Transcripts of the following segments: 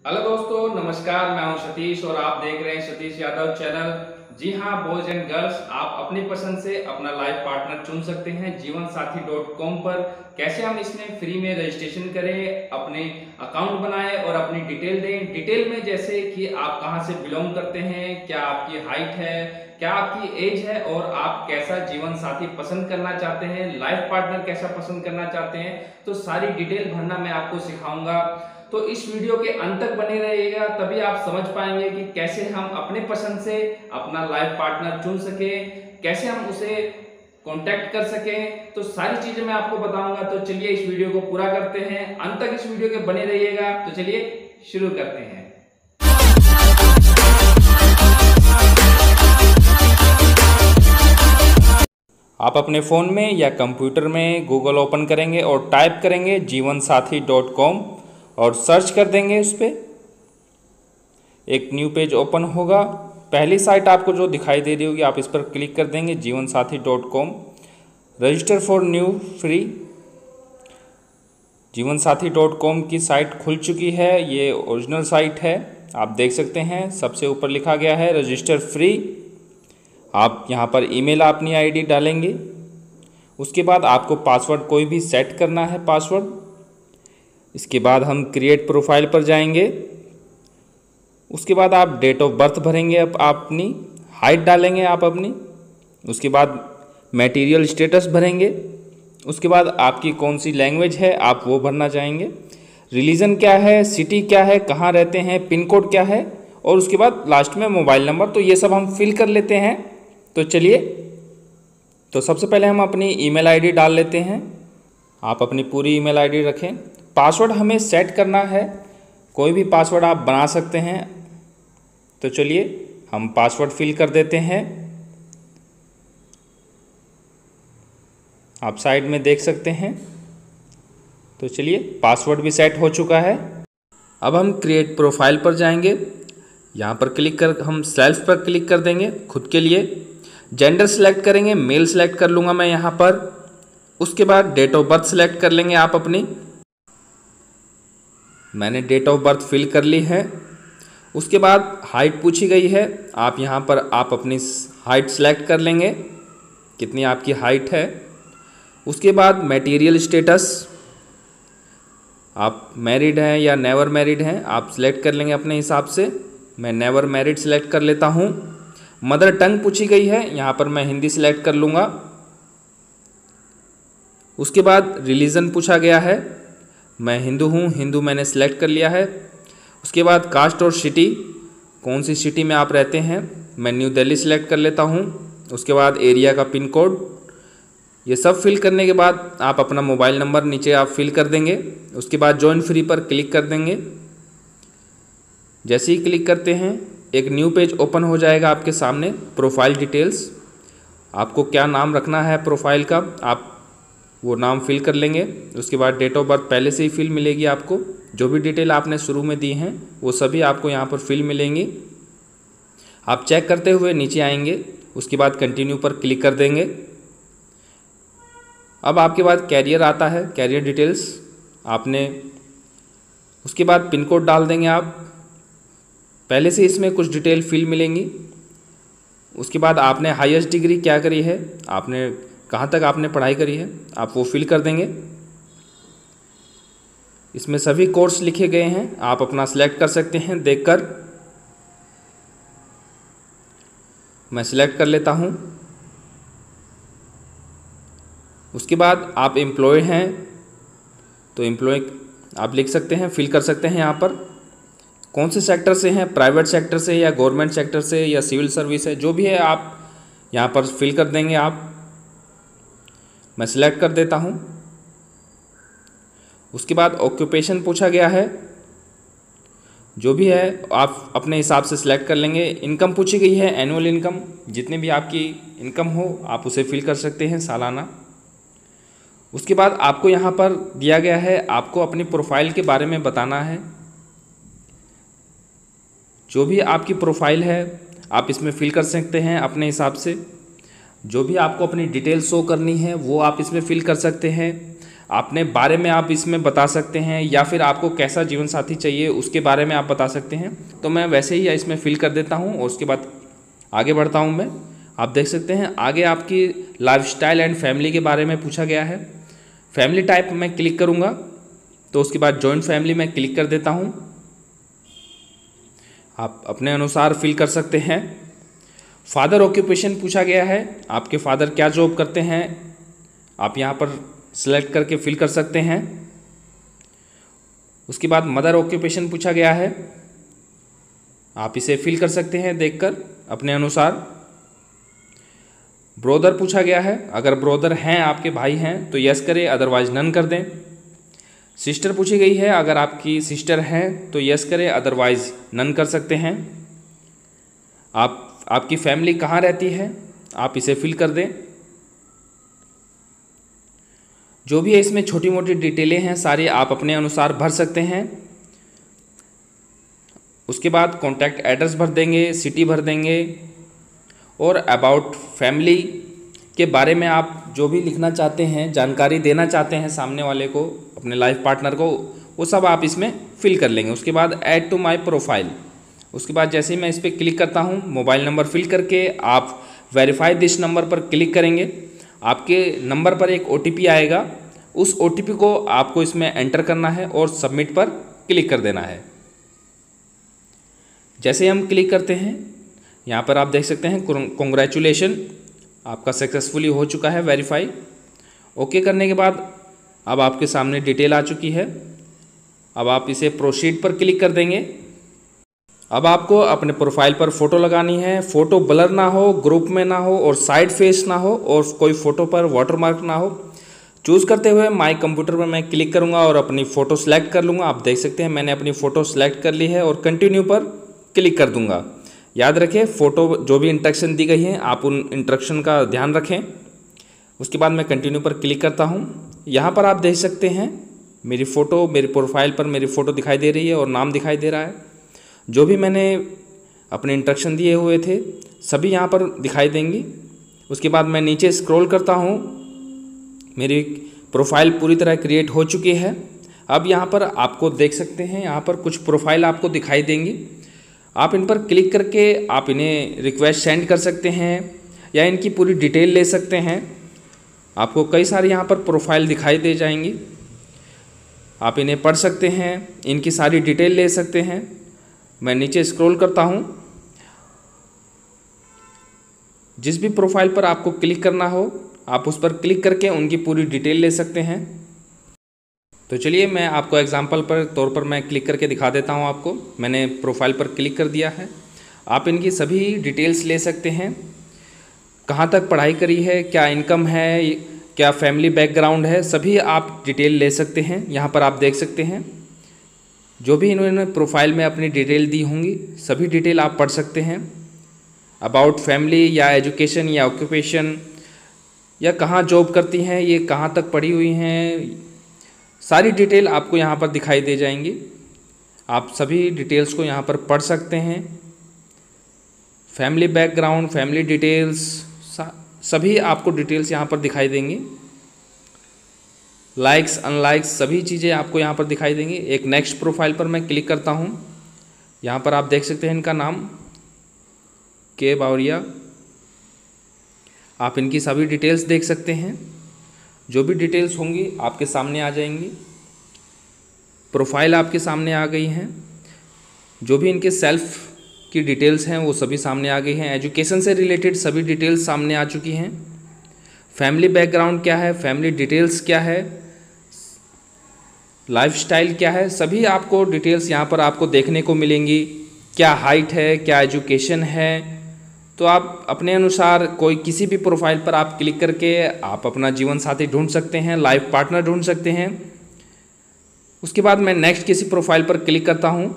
Hello दोस्तों, नमस्कार। मैं हूं सतीश और आप देख रहे हैं सतीश यादव चैनल। जी हां, बॉयज एंड गर्ल्स, आप अपनी पसंद से अपना लाइफ पार्टनर चुन सकते हैं जीवनसाथी.com पर। कैसे हम इसमें फ्री में रजिस्ट्रेशन करें, अपने अकाउंट बनाएं और अपनी डिटेल दें। डिटेल में जैसे कि आप कहां से बिलोंग करते हैं, क्या आपकी हाइट है, क्या आपकी एज है और आप कैसा जीवन साथी पसंद करना चाहते हैं, लाइफ पार्टनर कैसा पसंद करना चाहते हैं, तो सारी डिटेल भरना मैं आपको सिखाऊंगा। तो इस वीडियो के अंत तक बने रहिएगा, तभी आप समझ पाएंगे कि कैसे हम अपने पसंद से अपना लाइफ पार्टनर चुन सके, कैसे हम उसे कांटेक्ट कर सकें। तो सारी चीजें मैं आपको बताऊंगा। तो चलिए इस वीडियो को पूरा करते हैं, अंत तक इस वीडियो के बने रहिएगा। तो चलिए शुरू करते हैं। आप अपने फ़ोन में या कंप्यूटर में गूगल ओपन करेंगे और टाइप करेंगे जीवनसाथी.com और सर्च कर देंगे। उस पर एक न्यू पेज ओपन होगा। पहली साइट आपको जो दिखाई दे रही होगी, आप इस पर क्लिक कर देंगे जीवनसाथी.com। Register for new free. जीवनसाथी.com की साइट खुल चुकी है। ये ओरिजिनल साइट है, आप देख सकते हैं। सबसे ऊपर लिखा गया है रजिस्टर फ्री। आप यहाँ पर ईमेल अपनी आईडी डालेंगे। उसके बाद आपको पासवर्ड कोई भी सेट करना है, पासवर्ड। इसके बाद हम क्रिएट प्रोफाइल पर जाएंगे। उसके बाद आप डेट ऑफ बर्थ भरेंगे, आप अपनी हाइट डालेंगे आप अपनी। उसके बाद मटेरियल स्टेटस भरेंगे। उसके बाद आपकी कौन सी लैंग्वेज है आप वो भरना चाहेंगे। रिलीजन क्या है, सिटी क्या है, कहाँ रहते हैं, पिन कोड क्या है, और उसके बाद लास्ट में मोबाइल नंबर। तो ये सब हम फिल कर लेते हैं। तो चलिए, तो सबसे पहले हम अपनी ईमेल आईडी डाल लेते हैं। आप अपनी पूरी ईमेल आईडी रखें। पासवर्ड हमें सेट करना है, कोई भी पासवर्ड आप बना सकते हैं। तो चलिए हम पासवर्ड फिल कर देते हैं। आप साइड में देख सकते हैं। तो चलिए, पासवर्ड भी सेट हो चुका है। अब हम क्रिएट प्रोफाइल पर जाएंगे। यहाँ पर क्लिक कर हम सेल्फ पर क्लिक कर देंगे, खुद के लिए। जेंडर सेलेक्ट करेंगे, मेल सेलेक्ट कर लूँगा मैं यहाँ पर। उसके बाद डेट ऑफ बर्थ सेलेक्ट कर लेंगे आप अपनी। मैंने डेट ऑफ बर्थ फिल कर ली है। उसके बाद हाइट पूछी गई है, आप यहाँ पर आप अपनी हाइट सेलेक्ट कर लेंगे, कितनी आपकी हाइट है। उसके बाद मटेरियल स्टेटस, आप मैरिड हैं या नेवर मैरिड हैं, आप सिलेक्ट कर लेंगे अपने हिसाब से। मैं नेवर मैरिड सेलेक्ट कर लेता हूँ। मदर टंग पूछी गई है, यहाँ पर मैं हिंदी सेलेक्ट कर लूँगा। उसके बाद रिलीजन पूछा गया है, मैं हिंदू हूँ, हिंदू मैंने सेलेक्ट कर लिया है। उसके बाद कास्ट और सिटी, कौन सी सिटी में आप रहते हैं, मैं न्यू दिल्ली सेलेक्ट कर लेता हूँ। उसके बाद एरिया का पिन कोड। ये सब फिल करने के बाद आप अपना मोबाइल नंबर नीचे आप फिल कर देंगे। उसके बाद जॉइन फ्री पर क्लिक कर देंगे। जैसे ही क्लिक करते हैं एक न्यू पेज ओपन हो जाएगा आपके सामने। प्रोफाइल डिटेल्स, आपको क्या नाम रखना है प्रोफाइल का, आप वो नाम फिल कर लेंगे। उसके बाद डेट ऑफ बर्थ पहले से ही फिल मिलेगी आपको। जो भी डिटेल आपने शुरू में दी हैं वो सभी आपको यहाँ पर फिल मिलेंगी। आप चेक करते हुए नीचे आएंगे। उसके बाद कंटिन्यू पर क्लिक कर देंगे। अब आपके बाद कैरियर आता है, कैरियर डिटेल्स आपने। उसके बाद पिन कोड डाल देंगे आप। पहले से इसमें कुछ डिटेल फिल मिलेंगी। उसके बाद आपने हाईएस्ट डिग्री क्या करी है, आपने कहाँ तक आपने पढ़ाई करी है, आप वो फिल कर देंगे। इसमें सभी कोर्स लिखे गए हैं, आप अपना सिलेक्ट कर सकते हैं देखकर। मैं सिलेक्ट कर लेता हूँ। उसके बाद आप एम्प्लॉय हैं तो एम्प्लॉय आप लिख सकते हैं, फिल कर सकते हैं यहाँ पर। कौन से सेक्टर से हैं, प्राइवेट सेक्टर से या गवर्नमेंट सेक्टर से या सिविल सर्विस है, जो भी है आप यहाँ पर फिल कर देंगे आप। मैं सिलेक्ट कर देता हूँ। उसके बाद ऑक्यूपेशन पूछा गया है, जो भी है आप अपने हिसाब से सिलेक्ट कर लेंगे। इनकम पूछी गई है, एनुअल इनकम, जितनी भी आपकी इनकम हो आप उसे फिल कर सकते हैं, सालाना। उसके बाद आपको यहाँ पर दिया गया है, आपको अपनी प्रोफाइल के बारे में बताना है। जो भी आपकी प्रोफाइल है आप इसमें फिल कर सकते हैं अपने हिसाब से। जो भी आपको अपनी डिटेल शो करनी है वो आप इसमें फिल कर सकते हैं। अपने बारे में आप इसमें बता सकते हैं, या फिर आपको कैसा जीवन साथी चाहिए उसके बारे में आप बता सकते हैं। तो मैं वैसे ही इसमें फिल कर देता हूँ और उसके बाद आगे बढ़ता हूँ मैं। आप देख सकते हैं आगे आपकी लाइफस्टाइल एंड फैमिली के बारे में पूछा गया है। फैमिली टाइप मैं क्लिक करूँगा, तो उसके बाद जॉइंट फैमिली में क्लिक कर देता हूँ। आप अपने अनुसार फिल कर सकते हैं। फादर ऑक्यूपेशन पूछा गया है, आपके फादर क्या जॉब करते हैं, आप यहाँ पर सिलेक्ट करके फिल कर सकते हैं। उसके बाद मदर ऑक्यूपेशन पूछा गया है, आप इसे फिल कर सकते हैं देखकर अपने अनुसार। ब्रोदर पूछा गया है, अगर ब्रोदर हैं आपके भाई हैं तो यस करें, अदरवाइज नन कर दें। सिस्टर पूछी गई है, अगर आपकी सिस्टर हैं तो यस करें, अदरवाइज नन कर सकते हैं। आपकी फैमिली कहाँ रहती है, आप इसे फिल कर दें। जो भी है इसमें छोटी मोटी डिटेलें हैं सारी आप अपने अनुसार भर सकते हैं। उसके बाद कॉन्टैक्ट एड्रेस भर देंगे, सिटी भर देंगे, और अबाउट फैमिली के बारे में आप जो भी लिखना चाहते हैं, जानकारी देना चाहते हैं सामने वाले को, अपने लाइफ पार्टनर को, वो सब आप इसमें फिल कर लेंगे। उसके बाद ऐड टू माय प्रोफाइल, उसके बाद जैसे ही मैं इस पर क्लिक करता हूँ, मोबाइल नंबर फिल करके आप वेरीफाई दिस नंबर पर क्लिक करेंगे। आपके नंबर पर एक OTP आएगा, उस OTP को आपको इसमें एंटर करना है और सबमिट पर क्लिक कर देना है। जैसे हम क्लिक करते हैं, यहाँ पर आप देख सकते हैं कॉन्ग्रेचुलेशन, आपका सक्सेसफुली हो चुका है वेरीफाई। ओके करने के बाद अब आपके सामने डिटेल आ चुकी है। अब आप इसे प्रोसीड पर क्लिक कर देंगे। अब आपको अपने प्रोफाइल पर फ़ोटो लगानी है। फ़ोटो ब्लर ना हो, ग्रुप में ना हो और साइड फेस ना हो, और कोई फ़ोटो पर वाटरमार्क ना हो। चूज़ करते हुए माय कंप्यूटर पर मैं क्लिक करूंगा और अपनी फ़ोटो सेलेक्ट कर लूँगा। आप देख सकते हैं मैंने अपनी फ़ोटो सेलेक्ट कर ली है और कंटिन्यू पर क्लिक कर दूंगा। याद रखें, फ़ोटो जो भी इंस्ट्रक्शन दी गई हैं आप उन इंस्ट्रक्शन का ध्यान रखें। उसके बाद मैं कंटिन्यू पर क्लिक करता हूँ। यहाँ पर आप देख सकते हैं मेरी फ़ोटो, मेरी प्रोफाइल पर मेरी फ़ोटो दिखाई दे रही है और नाम दिखाई दे रहा है। जो भी मैंने अपने इंस्ट्रक्शन दिए हुए थे सभी यहाँ पर दिखाई देंगी। उसके बाद मैं नीचे स्क्रॉल करता हूँ, मेरी प्रोफाइल पूरी तरह क्रिएट हो चुकी है। अब यहाँ पर आपको देख सकते हैं, यहाँ पर कुछ प्रोफाइल आपको दिखाई देंगी। आप इन पर क्लिक करके आप इन्हें रिक्वेस्ट सेंड कर सकते हैं या इनकी पूरी डिटेल ले सकते हैं। आपको कई सारी यहाँ पर प्रोफाइल दिखाई दे जाएंगी, आप इन्हें पढ़ सकते हैं, इनकी सारी डिटेल ले सकते हैं। मैं नीचे स्क्रॉल करता हूँ, जिस भी प्रोफाइल पर आपको क्लिक करना हो आप उस पर क्लिक करके उनकी पूरी डिटेल ले सकते हैं। तो चलिए मैं आपको एग्जांपल पर तौर पर मैं क्लिक करके दिखा देता हूँ आपको। मैंने प्रोफाइल पर क्लिक कर दिया है। आप इनकी सभी डिटेल्स ले सकते हैं, कहाँ तक पढ़ाई करी है, क्या इनकम है, क्या फैमिली बैकग्राउंड है, सभी आप डिटेल ले सकते हैं। यहाँ पर आप देख सकते हैं जो भी इन्होंने प्रोफाइल में अपनी डिटेल दी होंगी सभी डिटेल आप पढ़ सकते हैं। अबाउट फैमिली या एजुकेशन या ऑक्यूपेशन या कहाँ जॉब करती हैं, ये कहाँ तक पढ़ी हुई हैं, सारी डिटेल आपको यहाँ पर दिखाई दे जाएंगी। आप सभी डिटेल्स को यहाँ पर पढ़ सकते हैं। फैमिली बैकग्राउंड, फैमिली डिटेल्स, सभी आपको डिटेल्स यहाँ पर दिखाई देंगी। लाइक्स, अनलाइक्स, सभी चीज़ें आपको यहाँ पर दिखाई देंगी। एक नेक्स्ट प्रोफाइल पर मैं क्लिक करता हूँ। यहाँ पर आप देख सकते हैं इनका नाम के बावरिया। आप इनकी सभी डिटेल्स देख सकते हैं, जो भी डिटेल्स होंगी आपके सामने आ जाएंगी। प्रोफाइल आपके सामने आ गई हैं, जो भी इनके सेल्फ की डिटेल्स हैं वो सभी सामने आ गई हैं। एजुकेशन से रिलेटेड सभी डिटेल्स सामने आ चुकी हैं। फैमिली बैकग्राउंड क्या है, फैमिली डिटेल्स क्या है, लाइफस्टाइल क्या है, सभी आपको डिटेल्स यहाँ पर आपको देखने को मिलेंगी। क्या हाइट है, क्या एजुकेशन है, तो आप अपने अनुसार कोई किसी भी प्रोफाइल पर आप क्लिक करके आप अपना जीवन साथी ढूंढ सकते हैं, लाइफ पार्टनर ढूंढ सकते हैं। उसके बाद मैं नेक्स्ट किसी प्रोफाइल पर क्लिक करता हूं।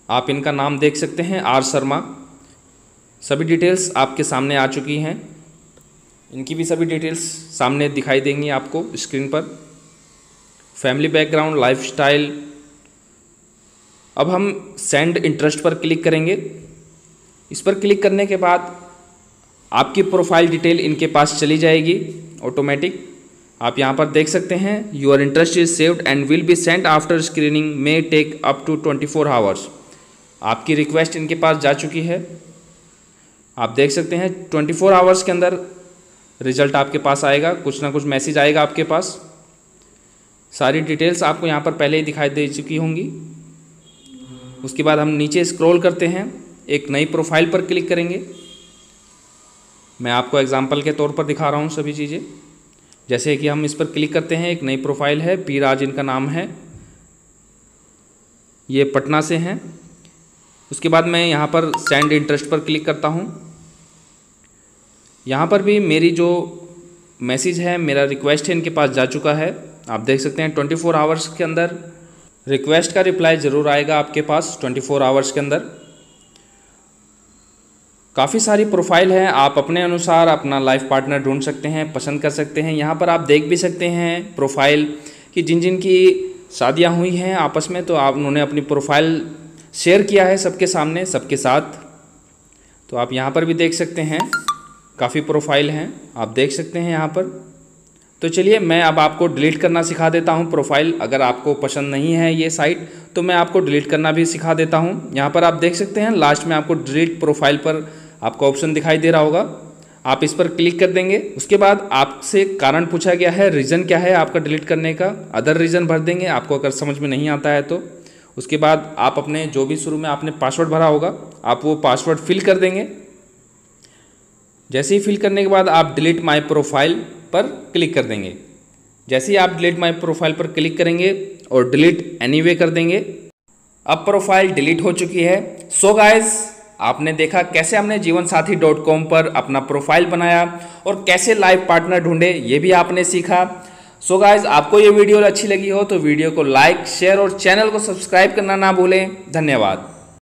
आप इनका नाम देख सकते हैं, आर शर्मा। सभी डिटेल्स आपके सामने आ चुकी हैं। इनकी भी सभी डिटेल्स सामने दिखाई देंगी आपको स्क्रीन पर। Family background, lifestyle. अब हम सेंड इंटरेस्ट पर क्लिक करेंगे। इस पर क्लिक करने के बाद आपकी प्रोफाइल डिटेल इनके पास चली जाएगी ऑटोमेटिक। आप यहाँ पर देख सकते हैं your interest is saved and will be sent after screening may take up to 24 hours. आपकी रिक्वेस्ट इनके पास जा चुकी है। आप देख सकते हैं 24 आवर्स के अंदर रिजल्ट आपके पास आएगा, कुछ ना कुछ मैसेज आएगा आपके पास। सारी डिटेल्स आपको यहाँ पर पहले ही दिखाई दे चुकी होंगी। उसके बाद हम नीचे स्क्रॉल करते हैं, एक नई प्रोफाइल पर क्लिक करेंगे। मैं आपको एग्जांपल के तौर पर दिखा रहा हूँ सभी चीज़ें। जैसे कि हम इस पर क्लिक करते हैं, एक नई प्रोफाइल है, पी राज इनका नाम है, ये पटना से हैं। उसके बाद मैं यहाँ पर सेंड इंटरेस्ट पर क्लिक करता हूँ। यहाँ पर भी मेरी जो मैसेज है, मेरा रिक्वेस्ट है, इनके पास जा चुका है। आप देख सकते हैं 24 आवर्स के अंदर रिक्वेस्ट का रिप्लाई ज़रूर आएगा आपके पास 24 आवर्स के अंदर। काफ़ी सारी प्रोफाइल है, आप अपने अनुसार अपना लाइफ पार्टनर ढूंढ सकते हैं, पसंद कर सकते हैं। यहाँ पर आप देख भी सकते हैं प्रोफाइल कि जिन जिन की शादियाँ हुई हैं आपस में, तो आप उन्होंने अपनी प्रोफाइल शेयर किया है सबके सामने, सबके साथ। तो आप यहाँ पर भी देख सकते हैं, काफ़ी प्रोफाइल हैं, आप देख सकते हैं यहाँ पर। तो चलिए मैं अब आपको डिलीट करना सिखा देता हूँ प्रोफाइल। अगर आपको पसंद नहीं है ये साइट तो मैं आपको डिलीट करना भी सिखा देता हूँ। यहाँ पर आप देख सकते हैं लास्ट में आपको डिलीट प्रोफाइल पर आपको ऑप्शन दिखाई दे रहा होगा, आप इस पर क्लिक कर देंगे। उसके बाद आपसे कारण पूछा गया है, रीज़न क्या है आपका डिलीट करने का, अदर रीज़न भर देंगे आपको अगर समझ में नहीं आता है तो। उसके बाद आप अपने जो भी शुरू में आपने पासवर्ड भरा होगा आप वो पासवर्ड फिल कर देंगे। जैसे ही फिल करने के बाद आप डिलीट माय प्रोफाइल पर क्लिक कर देंगे। जैसे ही आप डिलीट माय प्रोफाइल पर क्लिक करेंगे और डिलीट एनीवे कर देंगे, अब प्रोफाइल डिलीट हो चुकी है। सो गाइस, आपने देखा कैसे हमने जीवनसाथी.com पर अपना प्रोफाइल बनाया और कैसे लाइफ पार्टनर ढूंढे, ये भी आपने सीखा। सो गाइस, आपको ये वीडियो अच्छी लगी हो तो वीडियो को लाइक, शेयर और चैनल को सब्सक्राइब करना ना भूलें। धन्यवाद।